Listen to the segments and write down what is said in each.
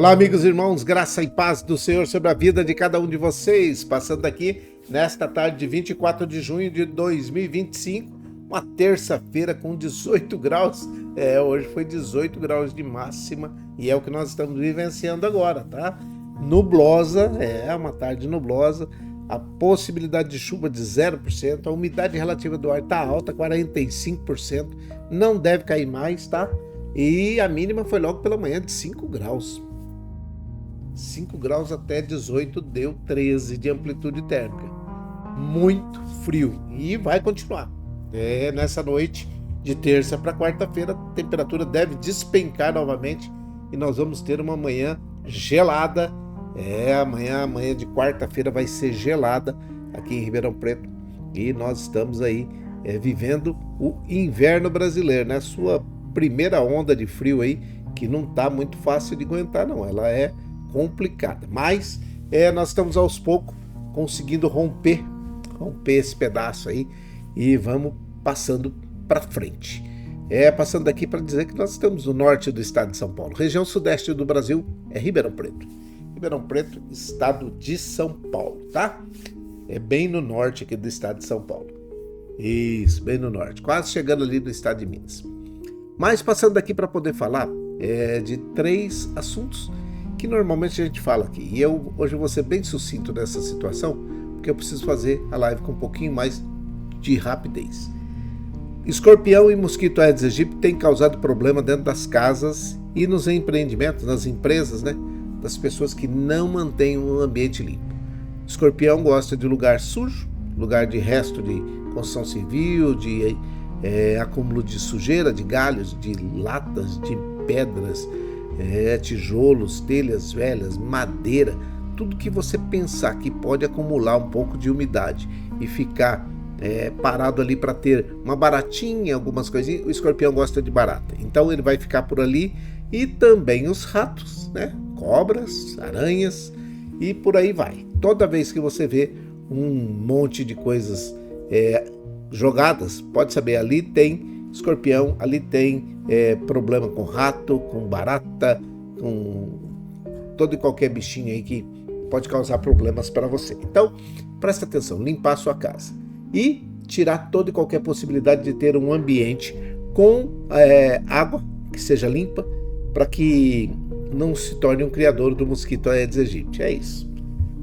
Olá, amigos e irmãos, graça e paz do Senhor sobre a vida de cada um de vocês. Passando aqui nesta tarde de 24 de junho de 2025, uma terça-feira com 18 graus. Hoje foi 18 graus de máxima e é o que nós estamos vivenciando agora, tá? Nublosa, uma tarde nublosa, a possibilidade de chuva de 0%, a umidade relativa do ar está alta, 45%, não deve cair mais, tá? E a mínima foi logo pela manhã de 5 graus. 5 graus até 18 deu 13 de amplitude térmica. Muito frio e vai continuar. Nessa noite de terça para quarta-feira a temperatura deve despencar novamente e nós vamos ter uma manhã gelada. Amanhã de quarta-feira vai ser gelada aqui em Ribeirão Preto e nós estamos aí vivendo o inverno brasileiro, né? Sua primeira onda de frio aí, que não tá muito fácil de aguentar não, ela é complicada, mas nós estamos aos poucos conseguindo romper esse pedaço aí e vamos passando para frente. Passando aqui para dizer que nós estamos no norte do estado de São Paulo, região sudeste do Brasil é Ribeirão Preto. Ribeirão Preto, estado de São Paulo, tá? É bem no norte aqui do estado de São Paulo. Isso, bem no norte, quase chegando ali no estado de Minas. Mas passando aqui para poder falar de 3 assuntos que normalmente a gente fala aqui. E hoje eu vou ser bem sucinto nessa situação, porque eu preciso fazer a live com um pouquinho mais de rapidez. Escorpião e mosquito Aedes aegypti têm causado problema dentro das casas e nos empreendimentos, nas empresas, né? Das pessoas que não mantêm um ambiente limpo. Escorpião gosta de lugar sujo, lugar de resto de construção civil, de acúmulo de sujeira, de galhos, de latas, de pedras, tijolos, telhas velhas, madeira, tudo que você pensar que pode acumular um pouco de umidade e ficar parado ali para ter uma baratinha, algumas coisinhas. O escorpião gosta de barata, então ele vai ficar por ali, e também os ratos, né? Cobras, aranhas e por aí vai. Toda vez que você vê um monte de coisas jogadas, pode saber, ali tem escorpião, ali tem problema com rato, com barata, com todo e qualquer bichinho aí que pode causar problemas para você. Então, presta atenção, limpar a sua casa e tirar toda e qualquer possibilidade de ter um ambiente com água que seja limpa, para que não se torne um criador do mosquito Aedes aegypti. É isso,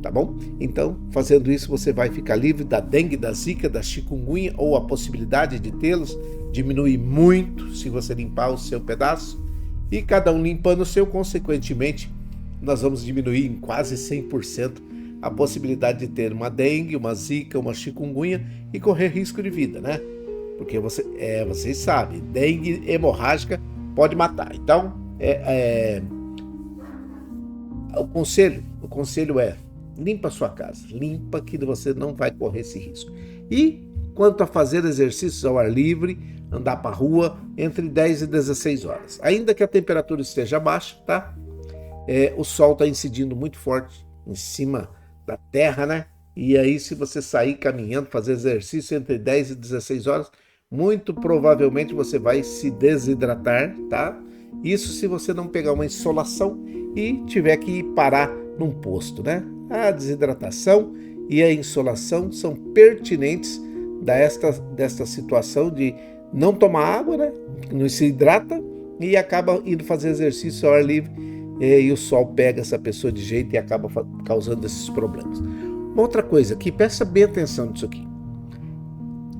tá bom? Então, fazendo isso, você vai ficar livre da dengue, da zika, da chikungunya, ou a possibilidade de tê-los diminui muito se você limpar o seu pedaço, e cada um limpando o seu, consequentemente, nós vamos diminuir em quase 100% a possibilidade de ter uma dengue, uma zika, uma chikungunya e correr risco de vida, né? Porque vocês sabem, dengue hemorrágica pode matar. Então, o conselho é: limpa a sua casa, limpa, que você não vai correr esse risco. E quanto a fazer exercícios ao ar livre, andar para a rua entre 10 e 16 horas. Ainda que a temperatura esteja baixa, tá? O sol está incidindo muito forte em cima da terra, né? E aí, se você sair caminhando, fazer exercício entre 10 e 16 horas, muito provavelmente você vai se desidratar, tá? Isso se você não pegar uma insolação e tiver que parar num posto, né? A desidratação e a insolação são pertinentes desta situação de não tomar água, né? Não se hidrata e acaba indo fazer exercício ao ar livre, e o sol pega essa pessoa de jeito e acaba causando esses problemas. Uma outra coisa aqui, presta bem atenção nisso aqui: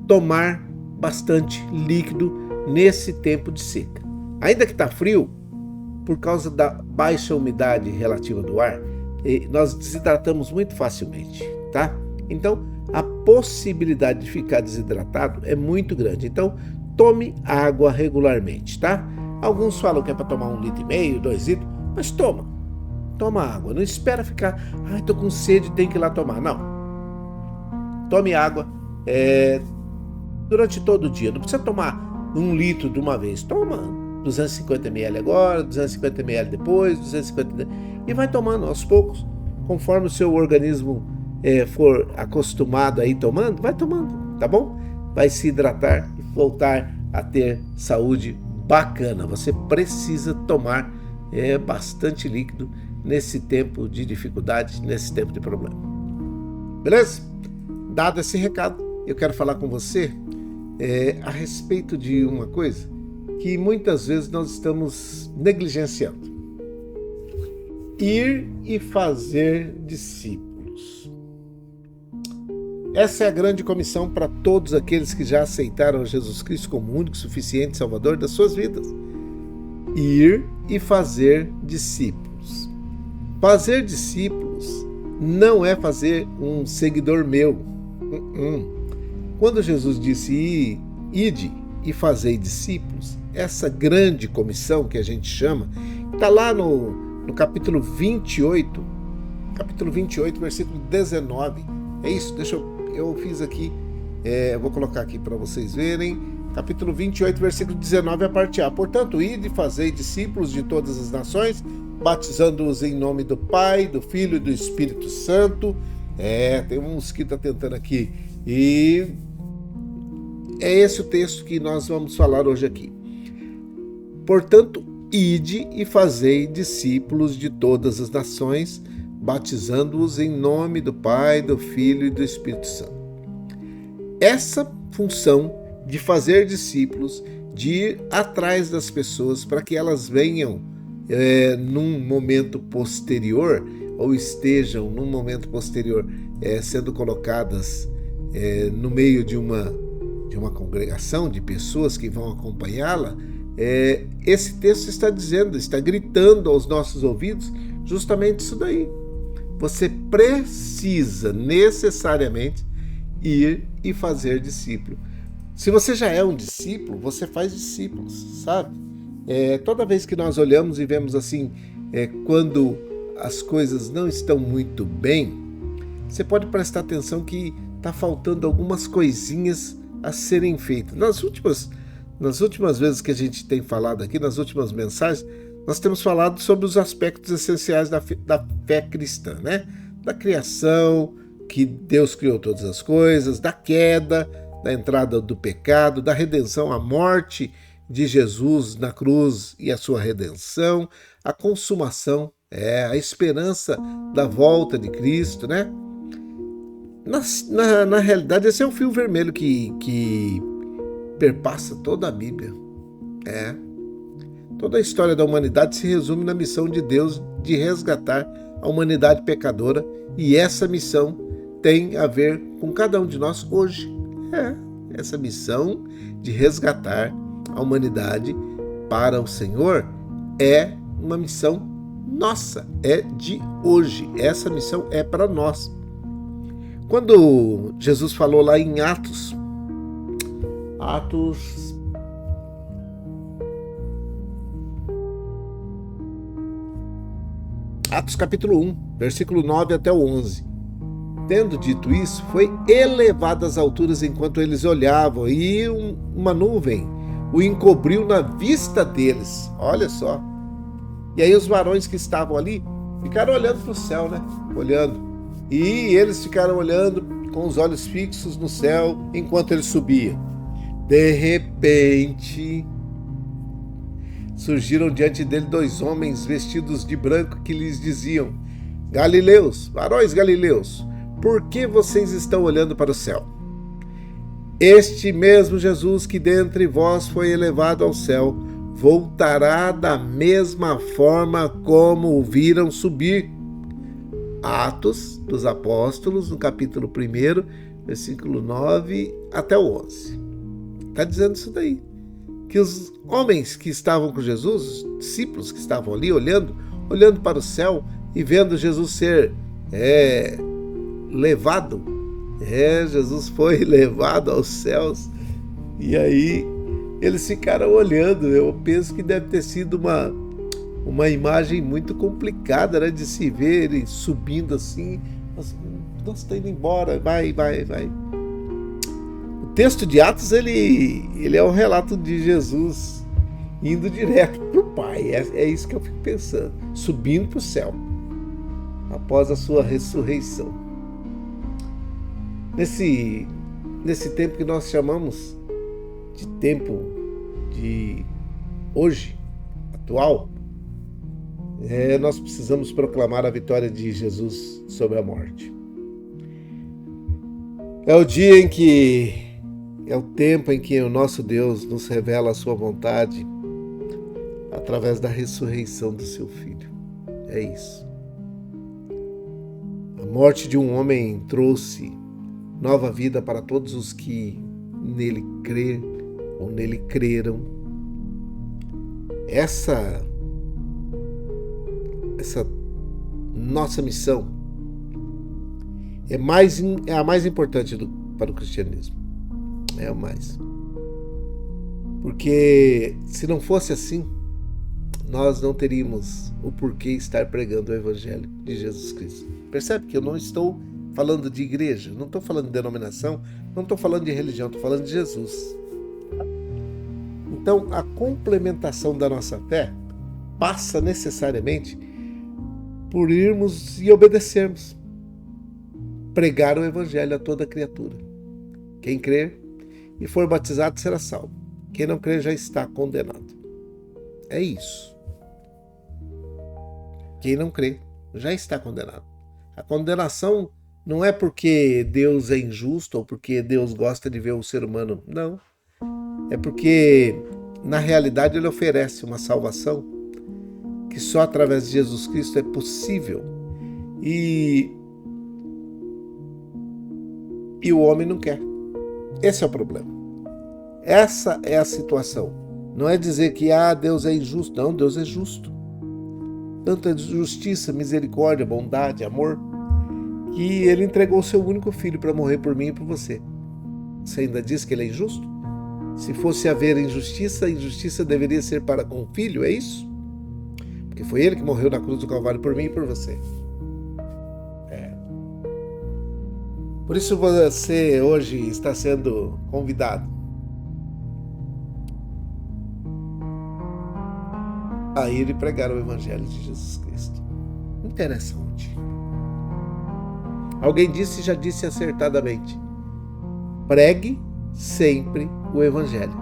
tomar bastante líquido nesse tempo de seca. Ainda que está frio, por causa da baixa umidade relativa do ar, nós desidratamos muito facilmente, tá? Então, a possibilidade de ficar desidratado é muito grande. Então, tome água regularmente, tá? Alguns falam que é para tomar 1,5 litro, 2 litros, mas toma água. Não espera ficar, tô com sede, tem que ir lá tomar. Não. Tome água durante todo o dia. Não precisa tomar 1 litro de uma vez. Toma 250 ml agora, 250 ml depois, 250 ml, e vai tomando aos poucos, conforme o seu organismo for acostumado a ir tomando, vai tomando, tá bom? Vai se hidratar e voltar a ter saúde bacana. Você precisa tomar é bastante líquido nesse tempo de dificuldade, nesse tempo de problema. Beleza? Dado esse recado, eu quero falar com você a respeito de uma coisa que muitas vezes nós estamos negligenciando. Ir e fazer discípulos. Essa é a grande comissão para todos aqueles que já aceitaram Jesus Cristo como único, suficiente Salvador das suas vidas. Ir e fazer discípulos. Fazer discípulos não é fazer um seguidor meu. Quando Jesus disse ide e fazei discípulos, essa grande comissão que a gente chama, está lá no capítulo 28, versículo 19. É isso, eu fiz aqui, eu vou colocar aqui para vocês verem. Capítulo 28, versículo 19, a parte A. Portanto, ide e fazei discípulos de todas as nações, batizando-os em nome do Pai, do Filho e do Espírito Santo. Tem um mosquito tentando aqui. E é esse o texto que nós vamos falar hoje aqui. Portanto, ide e fazei discípulos de todas as nações, batizando-os em nome do Pai, do Filho e do Espírito Santo. Essa função de fazer discípulos, de ir atrás das pessoas para que elas venham num momento posterior, ou estejam num momento posterior sendo colocadas no meio de uma congregação de pessoas que vão acompanhá-la. Esse texto está gritando aos nossos ouvidos justamente isso daí. Você precisa necessariamente ir e fazer discípulo. Se você já é um discípulo, você faz discípulos, sabe? Toda vez que nós olhamos e vemos assim, quando as coisas não estão muito bem, você pode prestar atenção que está faltando algumas coisinhas a serem feitas. Nas últimas vezes que a gente tem falado aqui, nas últimas mensagens, nós temos falado sobre os aspectos essenciais da fé cristã, né? Da criação, que Deus criou todas as coisas, da queda, da entrada do pecado, da redenção, a morte de Jesus na cruz e a sua redenção, a consumação, a esperança da volta de Cristo, né? Na realidade, esse é o fio vermelho que perpassa toda a Bíblia. Toda a história da humanidade se resume na missão de Deus de resgatar a humanidade pecadora, e essa missão tem a ver com cada um de nós hoje. Essa missão de resgatar a humanidade para o Senhor é uma missão nossa, é de hoje. Essa missão é para nós. Quando Jesus falou lá em Atos capítulo 1, versículo 9 até o 11. Tendo dito isso, foi elevado às alturas enquanto eles olhavam, e uma nuvem o encobriu na vista deles. Olha só. E aí os varões que estavam ali ficaram olhando para o céu, né? Olhando. E eles ficaram olhando com os olhos fixos no céu enquanto ele subia. De repente, surgiram diante dele dois homens vestidos de branco que lhes diziam: Galileus, varões galileus, por que vocês estão olhando para o céu? Este mesmo Jesus que dentre vós foi elevado ao céu, voltará da mesma forma como o viram subir. Atos dos Apóstolos, no capítulo 1, versículo 9 até o 11. Está dizendo isso daí. Que os homens que estavam com Jesus, os discípulos que estavam ali olhando para o céu e vendo Jesus ser levado, Jesus foi levado aos céus, e aí eles ficaram olhando. Eu penso que deve ter sido uma imagem muito complicada, né, de se ver ele subindo assim. Nós está indo embora, vai. O texto de Atos ele é um relato de Jesus indo direto para o Pai. É isso que eu fico pensando, subindo para o céu após a sua ressurreição. Nesse tempo que nós chamamos de tempo de hoje, atual, Nós precisamos proclamar a vitória de Jesus sobre a morte. É o dia em que, é o tempo em que o nosso Deus nos revela a sua vontade através da ressurreição do seu Filho. É isso. A morte de um homem trouxe nova vida para todos os que nele crê ou nele creram. Essa nossa missão é a mais importante para o cristianismo. É o mais. Porque se não fosse assim, nós não teríamos o porquê estar pregando o Evangelho de Jesus Cristo. Percebe que eu não estou falando de igreja, não estou falando de denominação, não estou falando de religião, estou falando de Jesus. Então, a complementação da nossa fé passa necessariamente por irmos e obedecermos. Pregar o Evangelho a toda criatura. Quem crer e for batizado será salvo. Quem não crer já está condenado. É isso. Quem não crê já está condenado. A condenação não é porque Deus é injusto ou porque Deus gosta de ver o ser humano. Não. É porque, na realidade, Ele oferece uma salvação que só através de Jesus Cristo é possível. E o homem não quer. Esse é o problema. Essa é a situação. Não é dizer que Deus é injusto. Não, Deus é justo. Tanta justiça, misericórdia, bondade, amor, que Ele entregou o seu único filho para morrer por mim e por você. Você ainda diz que Ele é injusto? Se fosse haver injustiça, a injustiça deveria ser para com o filho, é isso? Porque foi Ele que morreu na cruz do Calvário por mim e por você. Por isso você hoje está sendo convidado a ir e pregar o Evangelho de Jesus Cristo. Não interessa onde. Alguém disse e já disse acertadamente: pregue sempre o Evangelho.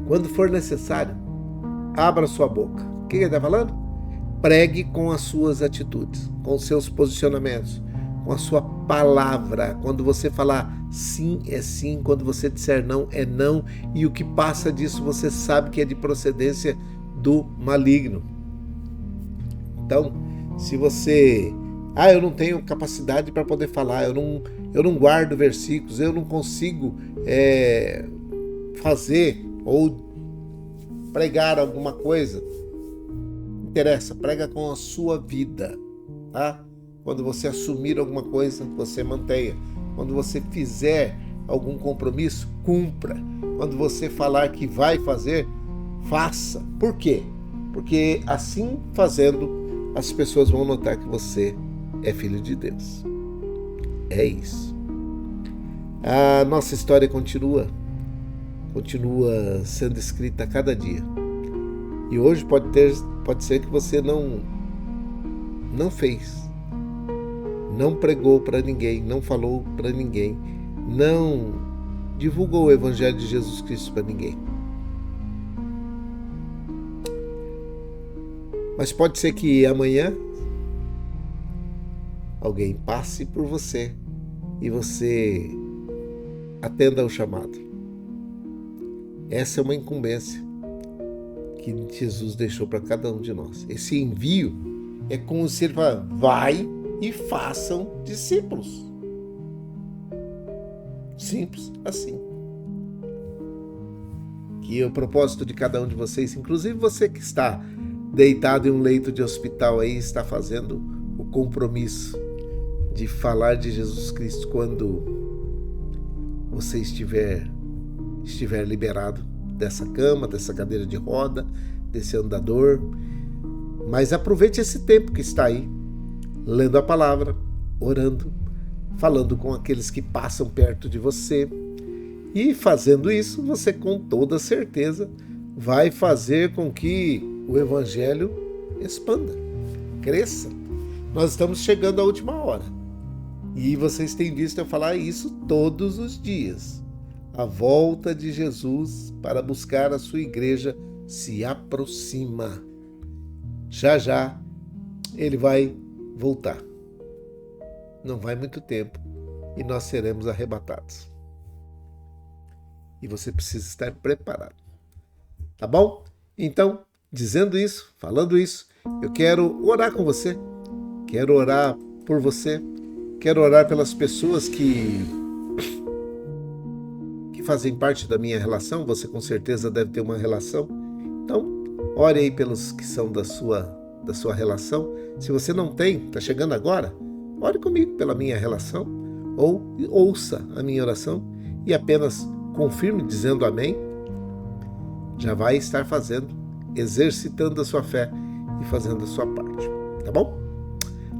Quando for necessário, abra sua boca. O que ele está falando? Pregue com as suas atitudes, com os seus posicionamentos, com a sua palavra. Quando você falar sim, é sim. Quando você disser não, é não. E o que passa disso, você sabe que é de procedência do maligno. Então, se você... eu não tenho capacidade para poder falar, eu não guardo versículos, eu não consigo fazer ou pregar alguma coisa. Interessa, prega com a sua vida, tá? Quando você assumir alguma coisa, você mantenha. Quando você fizer algum compromisso, cumpra. Quando você falar que vai fazer, faça. Por quê? Porque assim fazendo, as pessoas vão notar que você é filho de Deus. É isso. A nossa história continua sendo escrita a cada dia. E hoje pode ser que você não fez, não pregou para ninguém, não falou para ninguém, não divulgou o Evangelho de Jesus Cristo para ninguém. Mas pode ser que amanhã alguém passe por você e você atenda ao chamado. Essa é uma incumbência que Jesus deixou para cada um de nós. Esse envio é como se ele fala: vai e façam discípulos. Simples assim. Que o propósito de cada um de vocês, inclusive você que está deitado em um leito de hospital aí, está fazendo o compromisso de falar de Jesus Cristo quando você estiver liberado dessa cama, dessa cadeira de roda, desse andador. Mas aproveite esse tempo que está aí, lendo a palavra, orando, falando com aqueles que passam perto de você. E fazendo isso, você com toda certeza vai fazer com que o Evangelho expanda, cresça. Nós estamos chegando à última hora. E vocês têm visto eu falar isso todos os dias. A volta de Jesus para buscar a sua igreja se aproxima. Já já ele vai voltar. Não vai muito tempo e nós seremos arrebatados. E você precisa estar preparado. Tá bom? Então, dizendo isso, falando isso, eu quero orar com você. Quero orar por você. Quero orar pelas pessoas que fazem parte da minha relação. Você com certeza deve ter uma relação. Então, ore aí pelos que são da sua relação. Se você não tem, está chegando agora, ore comigo pela minha relação. Ou ouça a minha oração e apenas confirme dizendo amém. Já vai estar exercitando a sua fé e fazendo a sua parte. Tá bom?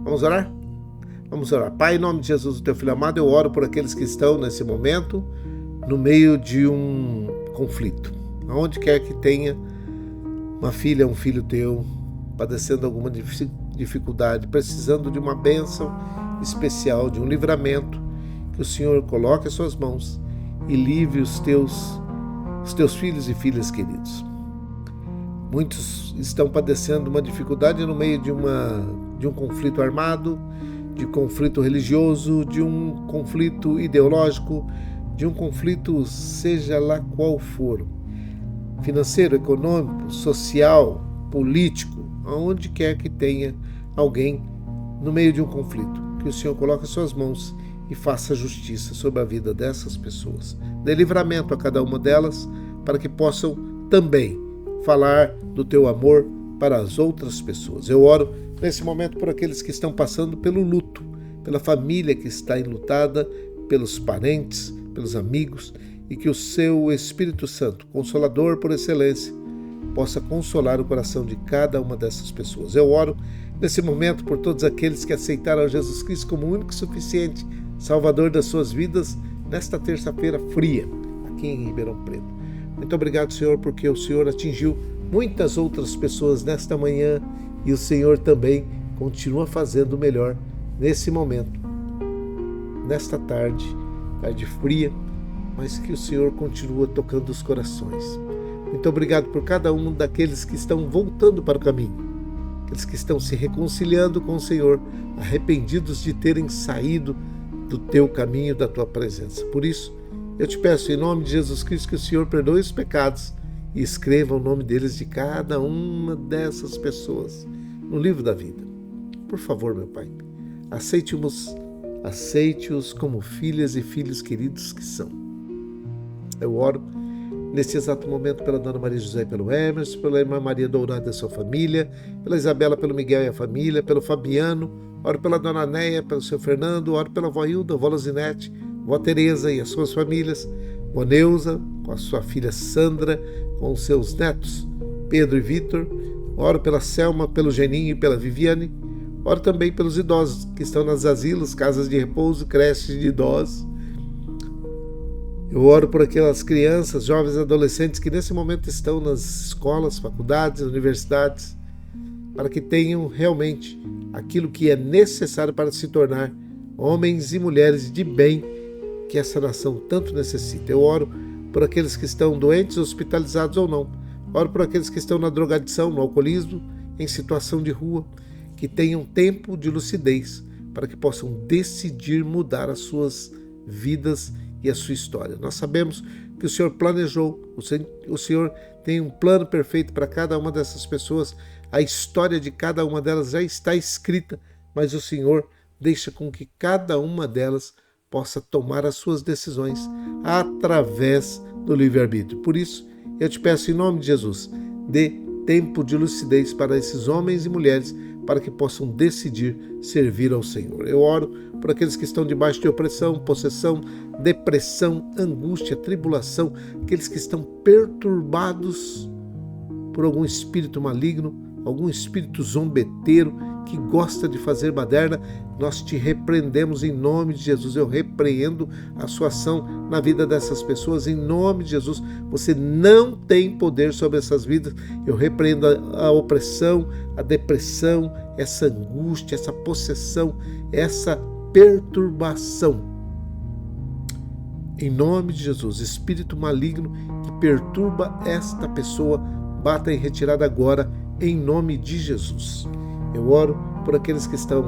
Vamos orar? Vamos orar. Pai, em nome de Jesus, o teu filho amado, eu oro por aqueles que estão nesse momento no meio de um conflito. Aonde quer que tenha uma filha, um filho teu, padecendo alguma dificuldade, precisando de uma bênção especial, de um livramento, que o Senhor coloque as suas mãos e livre os teus filhos e filhas queridos. Muitos estão padecendo uma dificuldade no meio de um conflito armado, de conflito religioso, de um conflito ideológico, de um conflito seja lá qual for, financeiro, econômico, social, político, aonde quer que tenha alguém no meio de um conflito, que o Senhor coloque as suas mãos e faça justiça sobre a vida dessas pessoas. Dê livramento a cada uma delas, para que possam também falar do teu amor para as outras pessoas. Eu oro nesse momento por aqueles que estão passando pelo luto, pela família que está enlutada, pelos parentes, pelos amigos, e que o seu Espírito Santo, Consolador por excelência, possa consolar o coração de cada uma dessas pessoas. Eu oro nesse momento por todos aqueles que aceitaram Jesus Cristo como o único e suficiente Salvador das suas vidas nesta terça-feira fria, aqui em Ribeirão Preto. Muito obrigado, Senhor, porque o Senhor atingiu muitas outras pessoas nesta manhã e o Senhor também continua fazendo o melhor nesse momento, nesta tarde fria, mas que o Senhor continua tocando os corações. Muito obrigado por cada um daqueles que estão voltando para o caminho, aqueles que estão se reconciliando com o Senhor, arrependidos de terem saído do teu caminho, da tua presença. Por isso, eu te peço em nome de Jesus Cristo que o Senhor perdoe os pecados e escreva o nome deles de cada uma dessas pessoas no livro da vida. Por favor, meu Pai, aceite-os como filhas e filhos queridos que são. Eu oro nesse exato momento pela Dona Maria José e pelo Emerson, pela irmã Maria Dourada e a sua família, pela Isabela, pelo Miguel e a família, pelo Fabiano, oro pela Dona Neia, pelo seu Fernando, oro pela vó Hilda, vó Luzinete, vó Tereza e as suas famílias, vó Neuza, com a sua filha Sandra, com os seus netos, Pedro e Vitor, oro pela Selma, pelo Geninho e pela Viviane, oro também pelos idosos que estão nas asilos, casas de repouso, creches de idosos. Eu oro por aquelas crianças, jovens e adolescentes que nesse momento estão nas escolas, faculdades, universidades, para que tenham realmente aquilo que é necessário para se tornar homens e mulheres de bem que essa nação tanto necessita. Eu oro por aqueles que estão doentes, hospitalizados ou não. Oro por aqueles que estão na drogadição, no alcoolismo, em situação de rua, que tenham tempo de lucidez para que possam decidir mudar as suas vidas e a sua história. Nós sabemos que o Senhor planejou, o Senhor tem um plano perfeito para cada uma dessas pessoas, a história de cada uma delas já está escrita, mas o Senhor deixa com que cada uma delas possa tomar as suas decisões através do livre-arbítrio. Por isso, eu te peço em nome de Jesus, dê tempo de lucidez para esses homens e mulheres para que possam decidir servir ao Senhor. Eu oro por aqueles que estão debaixo de opressão, possessão, depressão, angústia, tribulação, aqueles que estão perturbados por algum espírito maligno, algum espírito zombeteiro que gosta de fazer baderna. Nós te repreendemos em nome de Jesus. Eu repreendo a sua ação na vida dessas pessoas em nome de Jesus. Você não tem poder sobre essas vidas. Eu repreendo a opressão, a depressão, essa angústia, essa possessão, essa perturbação. Em nome de Jesus, espírito maligno que perturba esta pessoa, bata em retirada agora, em nome de Jesus. Eu oro por aqueles que estão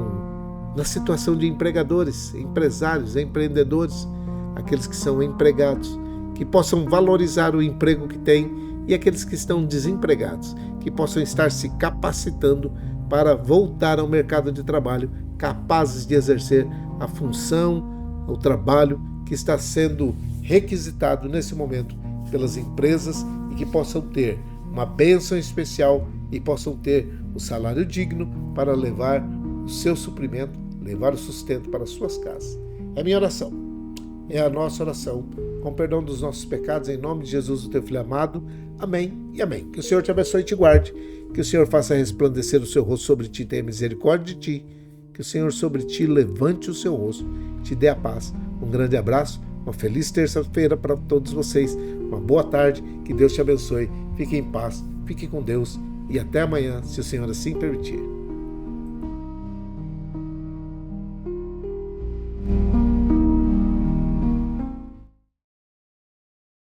na situação de empregadores, empresários, empreendedores, aqueles que são empregados, que possam valorizar o emprego que têm, e aqueles que estão desempregados, que possam estar se capacitando para voltar ao mercado de trabalho, capazes de exercer a função, o trabalho que está sendo requisitado nesse momento pelas empresas, e que possam ter uma bênção especial e possam ter o salário digno para levar o seu suprimento, levar o sustento para as suas casas. É a minha oração, é a nossa oração, com perdão dos nossos pecados, em nome de Jesus, o teu Filho amado. Amém e amém. Que o Senhor te abençoe e te guarde, que o Senhor faça resplandecer o seu rosto sobre ti e tenha misericórdia de ti, que o Senhor sobre ti levante o seu rosto, te dê a paz. Um grande abraço, uma feliz terça-feira para todos vocês, uma boa tarde, que Deus te abençoe, fique em paz, fique com Deus e até amanhã, se o Senhor assim permitir.